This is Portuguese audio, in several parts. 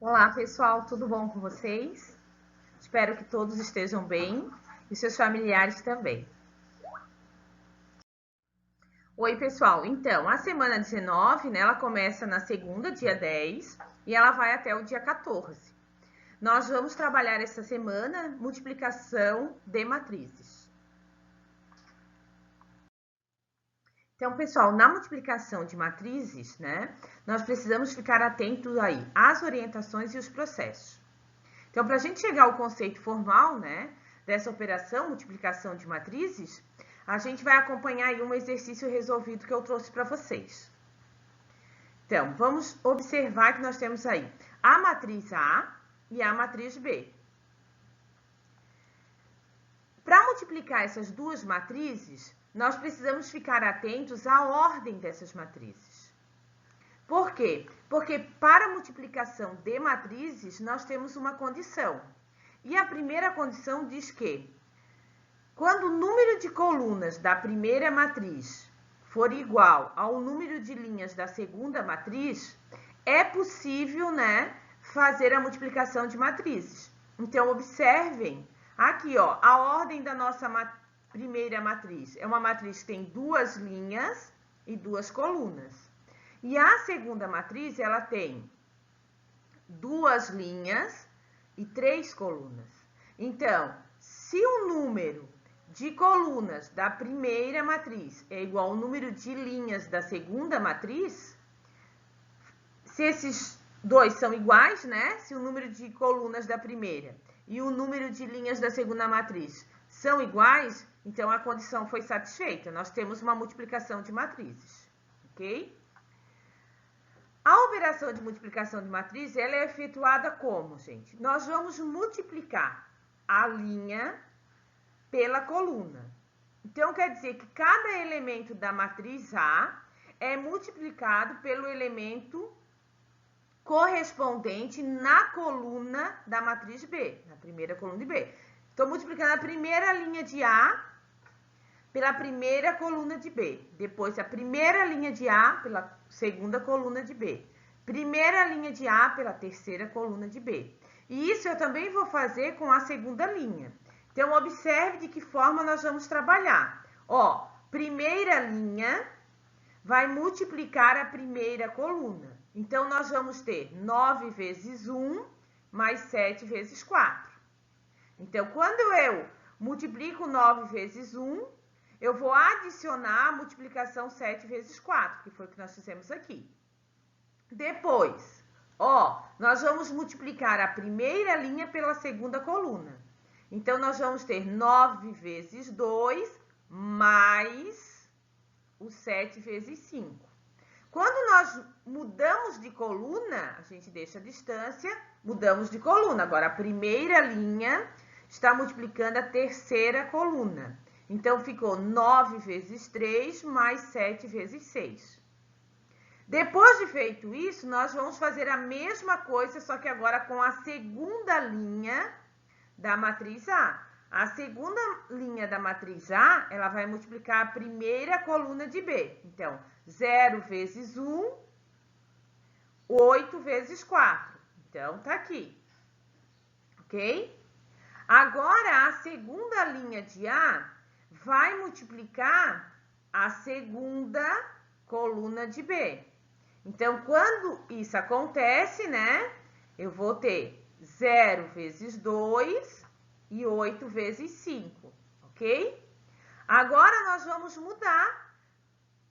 Olá, pessoal, tudo bom com vocês? Espero que todos estejam bem e seus familiares também. Oi, pessoal. Então, a semana 19, né, ela começa na segunda, dia 10, e ela vai até o dia 14. Nós vamos trabalhar essa semana multiplicação de matrizes. Então, pessoal, na multiplicação de matrizes, né, nós precisamos ficar atentos aí às orientações e os processos. Então, para a gente chegar ao conceito formal, né, dessa operação, multiplicação de matrizes, a gente vai acompanhar aí um exercício resolvido que eu trouxe para vocês. Então, vamos observar que nós temos aí a matriz A e a matriz B. Para multiplicar essas duas matrizes, nós precisamos ficar atentos à ordem dessas matrizes. Por quê? Porque para a multiplicação de matrizes, nós temos uma condição. E a primeira condição diz que, quando o número de colunas da primeira matriz for igual ao número de linhas da segunda matriz, é possível, né, fazer a multiplicação de matrizes. Então, observem aqui, ó, a ordem da nossa primeira matriz. É uma matriz que tem duas linhas e duas colunas. E a segunda matriz, ela tem duas linhas e três colunas. Então, se o número de colunas da primeira matriz é igual ao número de linhas da segunda matriz, se esses dois são iguais, né? Se o número de colunas da primeira e o número de linhas da segunda matriz são iguais, então a condição foi satisfeita. Nós temos uma multiplicação de matrizes, ok? A operação de multiplicação de matriz, ela é efetuada como, gente? Nós vamos multiplicar a linha pela coluna. Então, quer dizer que cada elemento da matriz A é multiplicado pelo elemento correspondente na coluna da matriz B, na primeira coluna de B. Estou multiplicando a primeira linha de A pela primeira coluna de B. Depois, a primeira linha de A pela segunda coluna de B. Primeira linha de A pela terceira coluna de B. E isso eu também vou fazer com a segunda linha. Então, observe de que forma nós vamos trabalhar. Ó, primeira linha vai multiplicar a primeira coluna. Então, nós vamos ter 9 vezes 1 mais 7 vezes 4. Então, quando eu multiplico 9 vezes 1, eu vou adicionar a multiplicação 7 vezes 4, que foi o que nós fizemos aqui. Depois, ó, nós vamos multiplicar a primeira linha pela segunda coluna. Então, nós vamos ter 9 vezes 2 mais o 7 vezes 5. Quando nós mudamos de coluna, a gente deixa a distância, mudamos de coluna. Agora, a primeira linha está multiplicando a terceira coluna. Então, ficou 9 vezes 3 mais 7 vezes 6. Depois de feito isso, nós vamos fazer a mesma coisa, só que agora com a segunda linha da matriz A. A segunda linha da matriz A, ela vai multiplicar a primeira coluna de B. Então, 0 vezes 1, 8 vezes 4. Então, tá aqui. Ok? Agora, a segunda linha de A vai multiplicar a segunda coluna de B. Então, quando isso acontece, né, eu vou ter 0 vezes 2 e 8 vezes 5, ok? Agora, nós vamos mudar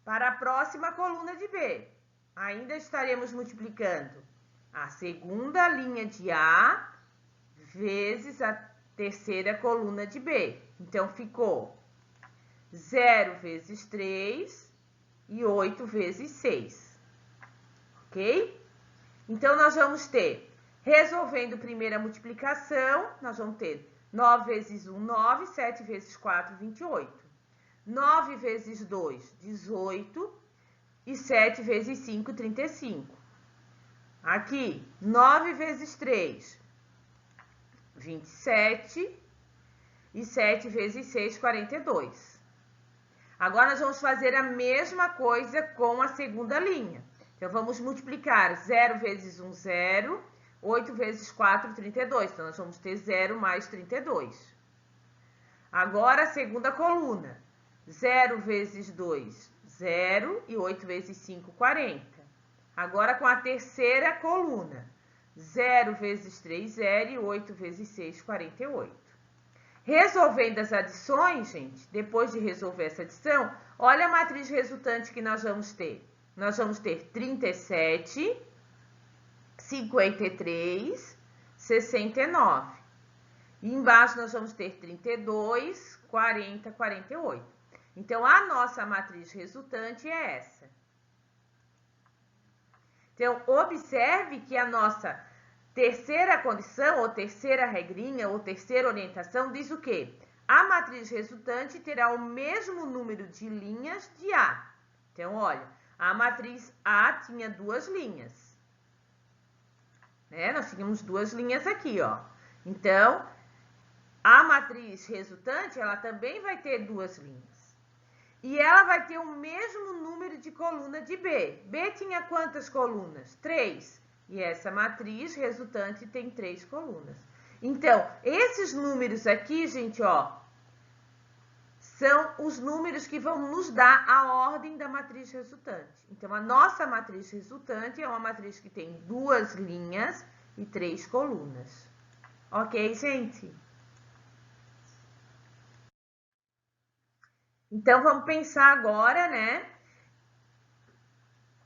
para a próxima coluna de B. Ainda estaremos multiplicando a segunda linha de A vezes a terceira coluna de B. Então, ficou 0 vezes 3 e 8 vezes 6, ok? Então, nós vamos ter, resolvendo primeira multiplicação, nós vamos ter 9 vezes 1, 9, 7 vezes 4, 28. 9 vezes 2, 18. E 7 vezes 5, 35. Aqui, 9 vezes 3, 27. E 7 vezes 6, 42. Agora, nós vamos fazer a mesma coisa com a segunda linha. Então, vamos multiplicar 0 vezes 1, 0. 8 vezes 4, 32. Então, nós vamos ter 0 mais 32. Agora, a segunda coluna. 0 vezes 2, 0. E 8 vezes 5, 40. Agora, com a terceira coluna. 0 vezes 3, 0. E 8 vezes 6, 48. Resolvendo as adições, gente, depois de resolver essa adição, olha a matriz resultante que nós vamos ter. Nós vamos ter 37, 53, 69. E embaixo nós vamos ter 32, 40, 48. Então, a nossa matriz resultante é essa. Então, observe que a nossa terceira condição, ou terceira regrinha, ou terceira orientação, diz o quê? A matriz resultante terá o mesmo número de linhas de A. Então, olha, a matriz A tinha 2 linhas. Né? Nós tínhamos 2 linhas aqui, ó. Então, a matriz resultante, ela também vai ter 2 linhas. E ela vai ter o mesmo número de coluna de B. B tinha quantas colunas? 3. E essa matriz resultante tem 3 colunas. Então, esses números aqui, gente, ó, são os números que vão nos dar a ordem da matriz resultante. Então, a nossa matriz resultante é uma matriz que tem 2 linhas e 3 colunas. Ok, gente? Então, vamos pensar agora, né?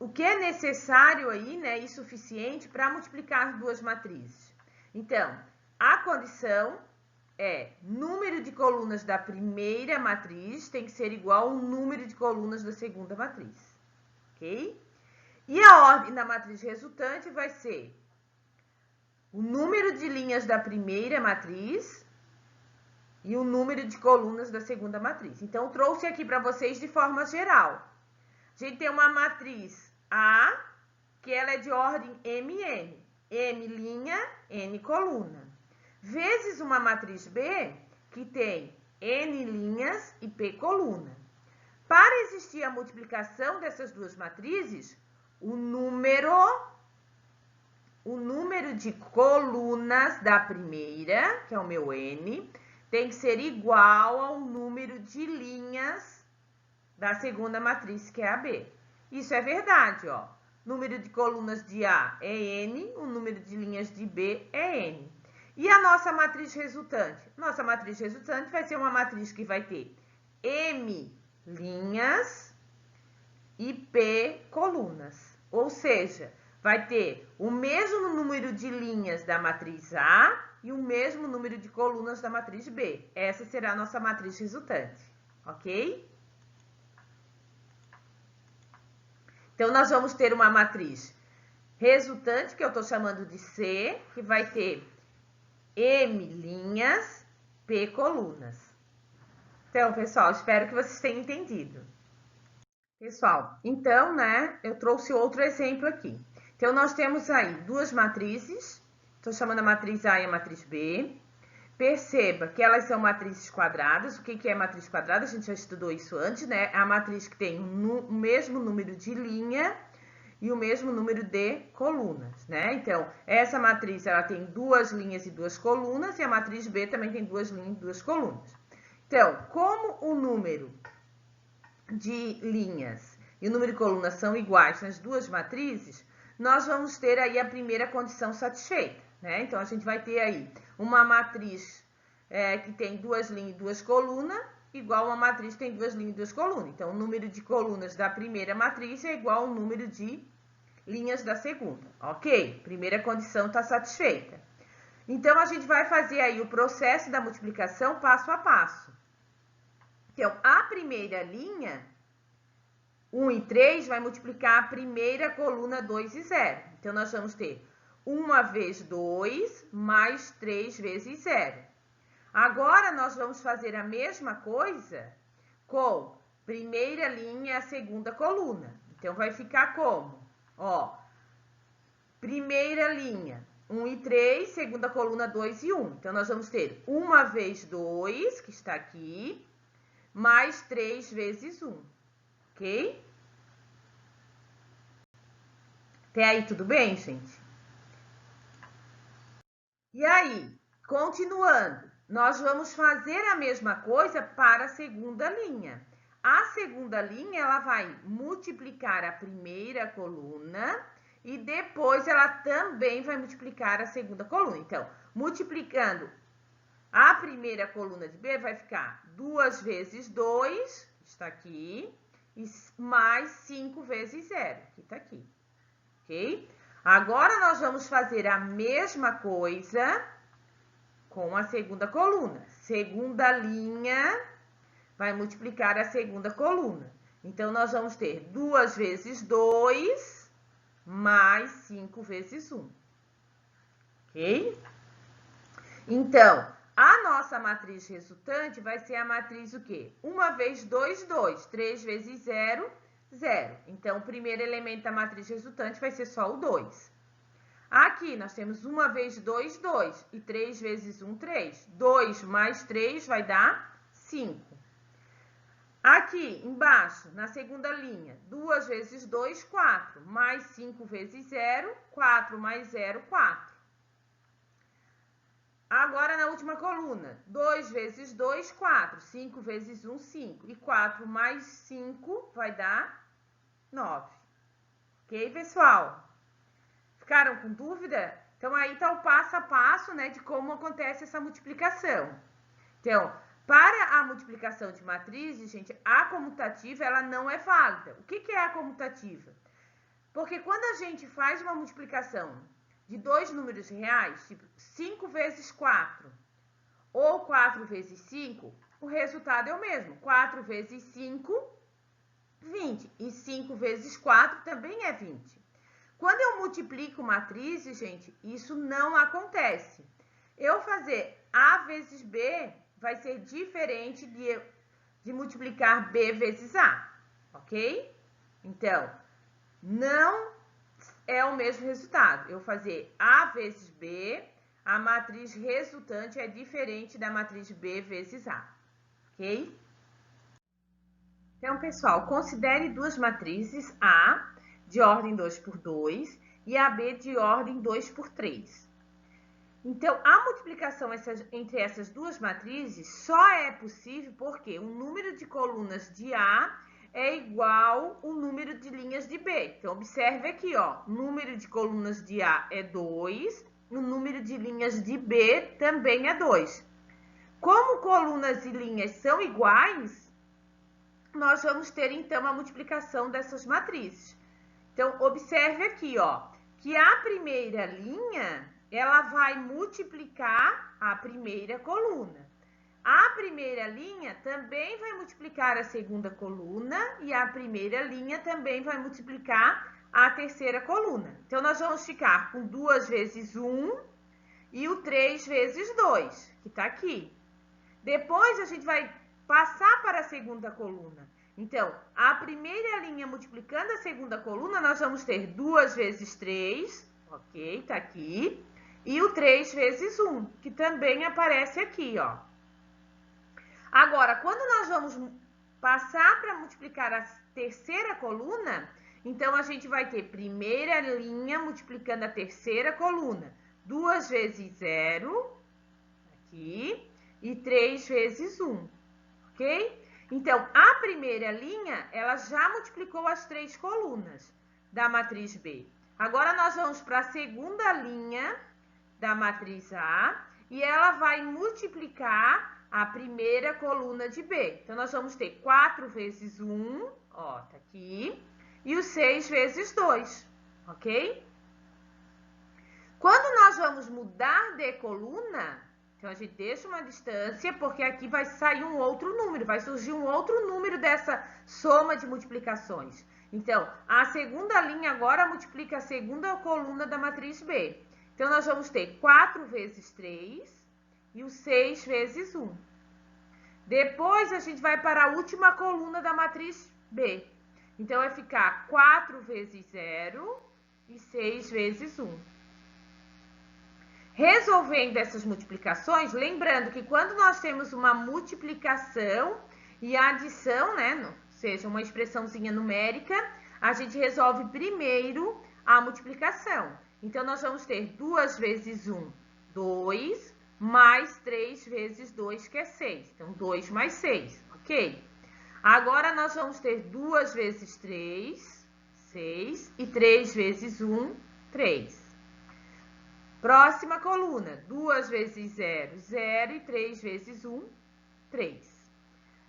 O que é necessário aí, né, e suficiente para multiplicar as duas matrizes. Então, a condição é número de colunas da primeira matriz tem que ser igual ao número de colunas da segunda matriz, ok? E a ordem da matriz resultante vai ser o número de linhas da primeira matriz e o número de colunas da segunda matriz. Então, eu trouxe aqui para vocês de forma geral. A gente tem uma matriz A, que ela é de ordem MN. M linha, N coluna. Vezes uma matriz B, que tem N linhas e P coluna. Para existir a multiplicação dessas duas matrizes, o número de colunas da primeira, que é o meu N, tem que ser igual ao número de linhas da segunda matriz, que é a B. Isso é verdade, ó. Número de colunas de A é N, o número de linhas de B é N. E a nossa matriz resultante? Nossa matriz resultante vai ser uma matriz que vai ter M linhas e P colunas. Ou seja, vai ter o mesmo número de linhas da matriz A e o mesmo número de colunas da matriz B. Essa será a nossa matriz resultante, ok? Então, nós vamos ter uma matriz resultante, que eu estou chamando de C, que vai ter M linhas, P colunas. Então, pessoal, espero que vocês tenham entendido. Pessoal, então, né, eu trouxe outro exemplo aqui. Então, nós temos aí duas matrizes, estou chamando a matriz A e a matriz B. Perceba que elas são matrizes quadradas. O que é matriz quadrada? A gente já estudou isso antes, né? É a matriz que tem o mesmo número de linha e o mesmo número de colunas, né? Então, essa matriz, ela tem 2 linhas e 2 colunas, e a matriz B também tem 2 linhas e 2 colunas. Então, como o número de linhas e o número de colunas são iguais nas duas matrizes, nós vamos ter aí a primeira condição satisfeita, né? Então, a gente vai ter aí uma matriz que tem 2 linhas e 2 colunas, igual a uma matriz que tem 2 linhas e 2 colunas. Então, o número de colunas da primeira matriz é igual ao número de linhas da segunda, ok? Primeira condição está satisfeita. Então, a gente vai fazer aí o processo da multiplicação passo a passo. Então, a primeira linha, 1 e 3, vai multiplicar a primeira coluna 2 e 0. Então, nós vamos ter 1 vezes 2 mais 3 vezes 0. Agora, nós vamos fazer a mesma coisa com primeira linha e a segunda coluna. Então, vai ficar como? Ó, primeira linha, 1 e 3, segunda coluna 2 e 1. Então, nós vamos ter 1 vezes 2, que está aqui, mais 3 vezes 1, ok? Até aí tudo bem, gente? E aí, continuando, nós vamos fazer a mesma coisa para a segunda linha. A segunda linha, ela vai multiplicar a primeira coluna e depois ela também vai multiplicar a segunda coluna. Então, multiplicando a primeira coluna de B, vai ficar 2 vezes 2, está aqui, e mais 5 vezes 0, que está aqui, ok? Agora, nós vamos fazer a mesma coisa com a segunda coluna. Segunda linha vai multiplicar a segunda coluna. Então, nós vamos ter 2 vezes 2 mais 5 vezes 1. Ok? Então, a nossa matriz resultante vai ser a matriz o quê? 1 vezes 2, 2. 3 vezes 0, 0. Então, o primeiro elemento da matriz resultante vai ser só o 2. Aqui, nós temos 1 vezes 2, 2. E 3 vezes 1, 3. 2 mais 3 vai dar 5. Aqui, embaixo, na segunda linha, 2 vezes 2, 4. Mais 5 vezes 0, 4 mais 0, 4. Agora, na última coluna, 2 vezes 2, 4. 5 vezes 1, 5. E 4 mais 5 vai dar 9. Ok, pessoal? Ficaram com dúvida? Então, aí está o passo a passo, né, de como acontece essa multiplicação. Então, para a multiplicação de matrizes, gente, a comutativa, ela não é válida. O que é a comutativa? Porque quando a gente faz uma multiplicação de dois números reais, tipo 5 vezes 4 ou 4 vezes 5, o resultado é o mesmo. 4 vezes 5, 20. E 5 vezes 4 também é 20. Quando eu multiplico matrizes, gente, isso não acontece. Eu fazer A vezes B vai ser diferente de multiplicar B vezes A, ok? Então, não é o mesmo resultado. Eu fazer A vezes B, a matriz resultante é diferente da matriz B vezes A, ok? Então, pessoal, considere duas matrizes, A de ordem 2 por 2 e a B de ordem 2 por 3. Então, a multiplicação entre essas duas matrizes só é possível porque o número de colunas de A é igual ao número de linhas de B. Então, observe aqui, ó, o número de colunas de A é 2, o número de linhas de B também é 2. Como colunas e linhas são iguais, nós vamos ter, então, a multiplicação dessas matrizes. Então, observe aqui, ó, que a primeira linha, ela vai multiplicar a primeira coluna. A primeira linha também vai multiplicar a segunda coluna e a primeira linha também vai multiplicar a terceira coluna. Então, nós vamos ficar com 2 vezes 1 e o 3 vezes 2, que está aqui. Depois, a gente vai passar para a segunda coluna. Então, a primeira linha multiplicando a segunda coluna, nós vamos ter 2 vezes 3, ok? Tá aqui. E o 3 vezes 1, que também aparece aqui, ó. Agora, quando nós vamos passar para multiplicar a terceira coluna, então a gente vai ter primeira linha multiplicando a terceira coluna. 2 vezes 0, aqui, e 3 vezes 1, ok? Então, a primeira linha, ela já multiplicou as 3 colunas da matriz B. Agora, nós vamos para a segunda linha da matriz A e ela vai multiplicar a primeira coluna de B. Então, nós vamos ter 4 vezes 1, ó, tá aqui, e o 6 vezes 2, ok? Quando nós vamos mudar de coluna, então, a gente deixa uma distância, porque aqui vai sair um outro número, vai surgir um outro número dessa soma de multiplicações. Então, a segunda linha agora multiplica a segunda coluna da matriz B. Então, nós vamos ter 4 vezes 3 e o 6 vezes 1. Depois, a gente vai para a última coluna da matriz B. Então, vai ficar 4 vezes 0 e 6 vezes 1. Resolvendo essas multiplicações, lembrando que quando nós temos uma multiplicação e adição, né, ou seja, uma expressãozinha numérica, a gente resolve primeiro a multiplicação. Então, nós vamos ter 2 vezes 1, 2 mais 3 vezes 2, que é 6. Então, 2 mais 6, ok? Agora, nós vamos ter 2 vezes 3, 6, e 3 vezes 1, 3. Próxima coluna, 2 vezes 0, 0, e 3 vezes 1, 3.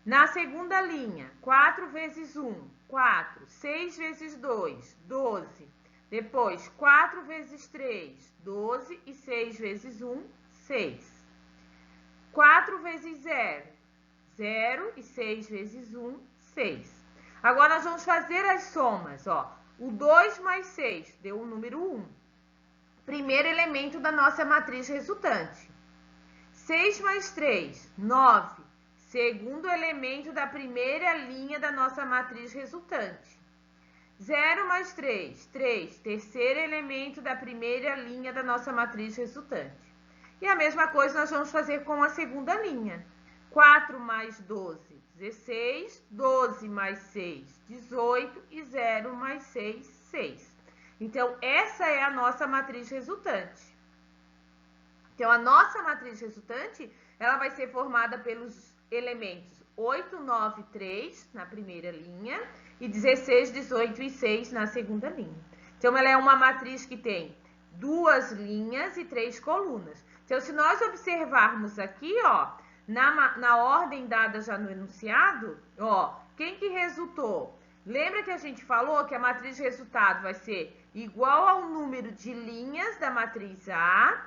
Na segunda linha, 4 vezes 1, 4, 6 vezes 2, 12. Depois, 4 vezes 3, 12, e 6 vezes 1, 6. 4 vezes 0, 0, e 6 vezes 1, 6. Agora, nós vamos fazer as somas, ó. O 2 mais 6 deu o número 1. Primeiro elemento da nossa matriz resultante. 6 mais 3, 9. Segundo elemento da primeira linha da nossa matriz resultante. 0 mais 3, 3. Terceiro elemento da primeira linha da nossa matriz resultante. E a mesma coisa nós vamos fazer com a segunda linha. 4 mais 12, 16. 12 mais 6, 18. E 0 mais 6, 6. Então, essa é a nossa matriz resultante. Então, a nossa matriz resultante, ela vai ser formada pelos elementos 8, 9, 3 na primeira linha e 16, 18 e 6 na segunda linha. Então, ela é uma matriz que tem 2 linhas e 3 colunas. Então, se nós observarmos aqui, ó, na ordem dada já no enunciado, ó, quem que resultou? Lembra que a gente falou que a matriz de resultado vai ser igual ao número de linhas da matriz A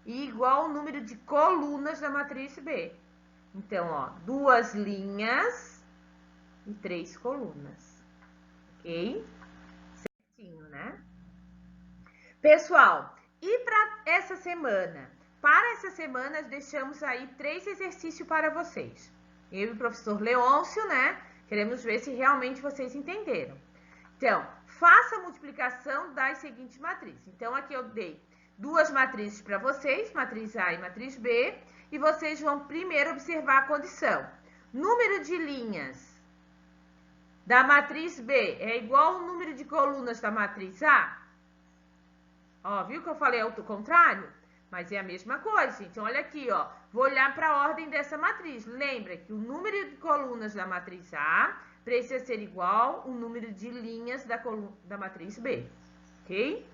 e igual ao número de colunas da matriz B. Então, ó, 2 linhas e 3 colunas. Ok? Certinho, né? Pessoal, e para essa semana? Para essa semana, deixamos aí 3 exercícios para vocês. Eu e o professor Leôncio, né? Queremos ver se realmente vocês entenderam. Então, faça a multiplicação das seguintes matrizes. Então, aqui eu dei 2 matrizes para vocês, matriz A e matriz B, e vocês vão primeiro observar a condição. Número de linhas da matriz B é igual ao número de colunas da matriz A? Ó, viu que eu falei ao contrário? Mas é a mesma coisa, gente. Olha aqui, ó. Vou olhar para a ordem dessa matriz. Lembra que o número de colunas da matriz A precisa ser igual ao número de linhas da matriz B. Ok?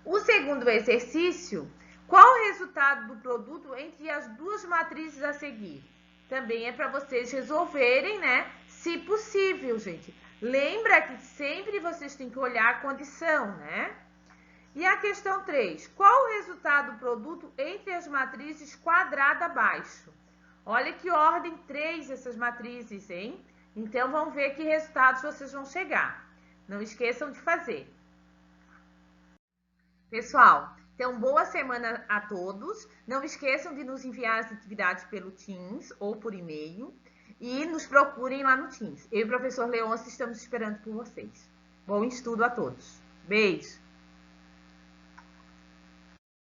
O segundo exercício, qual o resultado do produto entre as duas matrizes a seguir? Também é para vocês resolverem, né? Se possível, gente. Lembra que sempre vocês têm que olhar a condição, né? E a questão 3. Qual o resultado do produto entre as matrizes quadrada abaixo? Olha que ordem 3 essas matrizes, hein? Então, vamos ver que resultados vocês vão chegar. Não esqueçam de fazer. Pessoal, então, boa semana a todos. Não esqueçam de nos enviar as atividades pelo Teams ou por e-mail. E nos procurem lá no Teams. Eu e o professor Leôncio estamos esperando por vocês. Bom estudo a todos. Beijo!